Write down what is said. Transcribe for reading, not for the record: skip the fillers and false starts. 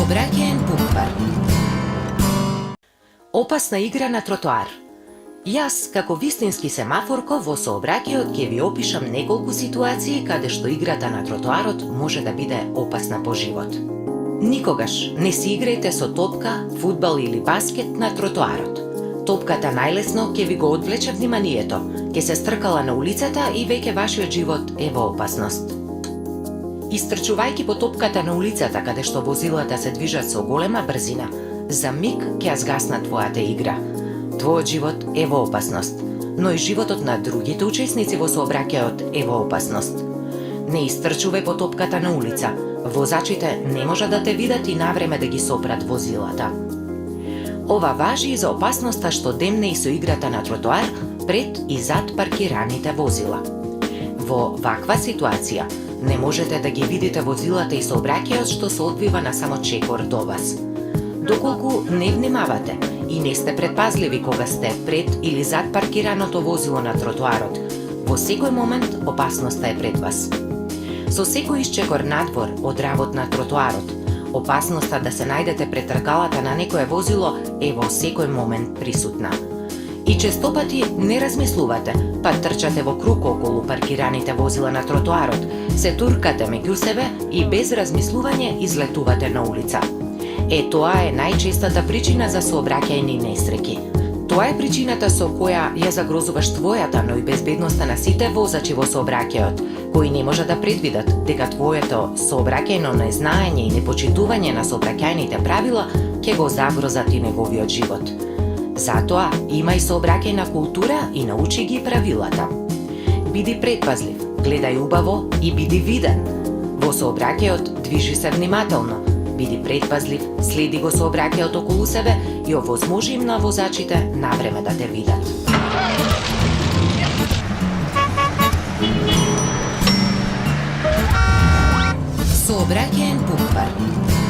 Сообраќаен буквар. Опасна игра на тротоар. Јас, како вистински семафорко во сообраќајот, ќе ви опишам неколку ситуации каде што играта на тротоарот може да биде опасна по живот. Никогаш не си играјте со топка, фудбал или баскет на тротоарот. Топката најлесно ќе ви го одвлече вниманието, ќе се стркала на улицата и веќе вашиот живот е во опасност. Истрчувајќи по топката на улицата каде што возилата се движат со голема брзина, за миг ќе згасна твојата игра. Твојот живот е во опасност, но и животот на другите учесници во сообраќајот е во опасност. Не истрчувај по топката на улица. Возачите не може да те видат и навреме да ги сопрат возилата. Ова важи и за опасноста што демне и со играта на тротоар пред и зад паркираните возила. Во ваква ситуација не можете да ги видите возилата и сообраќајот што се одвива на само чекор до вас. Доколку не внимавате и не сте предпазливи кога сте пред или зад паркираното возило на тротоарот, во секој момент опасноста е пред вас. Со секој исчекор надвор од работ на тротоарот, опасноста да се најдете пред тркалата на некое возило е во секој момент присутна. И честопати не размислувате, па трчате во круг околу паркираните возила на тротоарот, се туркате меѓу себе и без размислување излетувате на улица. Тоа е најчестата причина за сообраќајни несреќи. Тоа е причината со која ја загрозуваш твојата, но и безбедноста на сите возачи во сообраќајот, кои не може да предвидат дека твоето сообраќајно незнаење и непочитување на сообраќајните правила ќе го загрозат и неговиот живот. Затоа имај сообраќајна култура и научи ги правилата. Биди предпазлив, гледај убаво и биди виден. Во сообраќајот движи се внимателно, биди предпазлив, следи го сообраќајот околу себе и овозможи им на возачите навреме да те видат. Сообраќаен буквар.